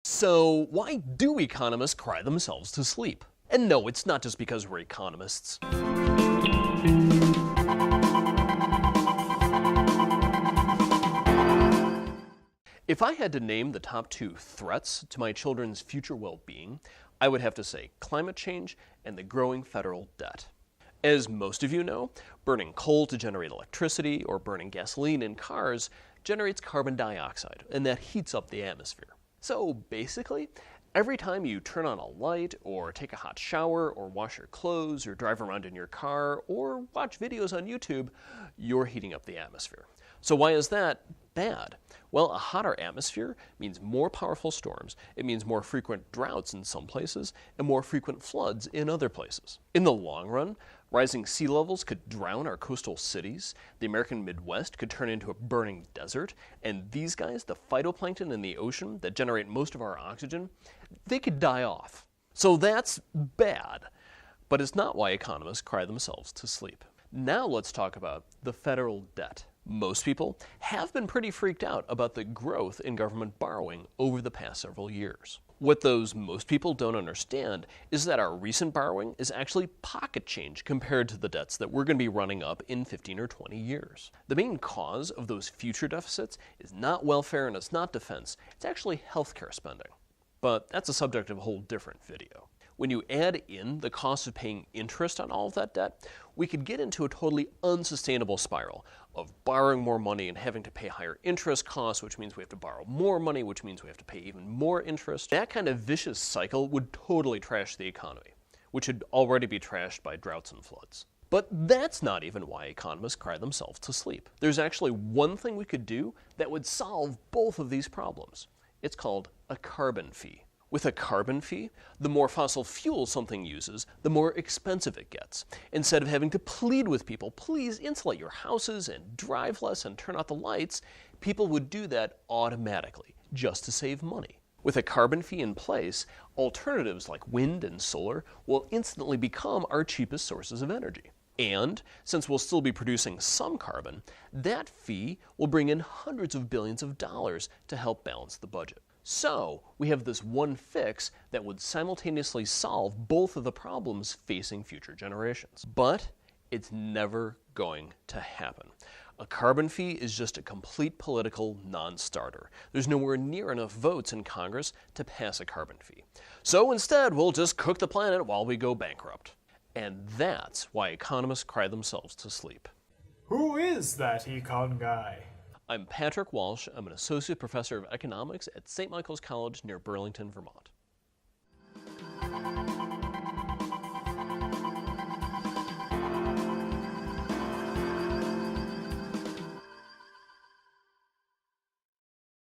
So why do economists cry themselves to sleep? And no, it's not just because we're economists. If I had to name the top two threats to my children's future well-being, I would have to say climate change and the growing federal debt. As most of you know, burning coal to generate electricity or burning gasoline in cars generates carbon dioxide, and that heats up the atmosphere. So basically, every time you turn on a light, or take a hot shower, or wash your clothes, or drive around in your car, or watch videos on YouTube, you're heating up the atmosphere. So why is that bad? Well, a hotter atmosphere means more powerful storms, it means more frequent droughts in some places, and more frequent floods in other places. In the long run, rising sea levels could drown our coastal cities, the American Midwest could turn into a burning desert, and these guys, the phytoplankton in the ocean that generate most of our oxygen, they could die off. So that's bad. But it's not why economists cry themselves to sleep. Now let's talk about the federal debt. Most people have been pretty freaked out about the growth in government borrowing over the past several years. What those most people don't understand is that our recent borrowing is actually pocket change compared to the debts that we're going to be running up in 15 or 20 years. The main cause of those future deficits is not welfare and it's not defense, it's actually healthcare spending. But that's a subject of a whole different video. When you add in the cost of paying interest on all of that debt, we could get into a totally unsustainable spiral of borrowing more money and having to pay higher interest costs, which means we have to borrow more money, which means we have to pay even more interest. That kind of vicious cycle would totally trash the economy, which would already be trashed by droughts and floods. But that's not even why economists cry themselves to sleep. There's actually one thing we could do that would solve both of these problems. It's called a carbon fee. With a carbon fee, the more fossil fuel something uses, the more expensive it gets. Instead of having to plead with people, please insulate your houses and drive less and turn out the lights, people would do that automatically, just to save money. With a carbon fee in place, alternatives like wind and solar will instantly become our cheapest sources of energy. And, since we'll still be producing some carbon, that fee will bring in hundreds of billions of dollars to help balance the budget. So, we have this one fix that would simultaneously solve both of the problems facing future generations. But it's never going to happen. A carbon fee is just a complete political non-starter. There's nowhere near enough votes in Congress to pass a carbon fee. So instead, we'll just cook the planet while we go bankrupt. And that's why economists cry themselves to sleep. Who is that Econguy? I'm Patrick Walsh. I'm an associate professor of economics at St. Michael's College near Burlington, Vermont.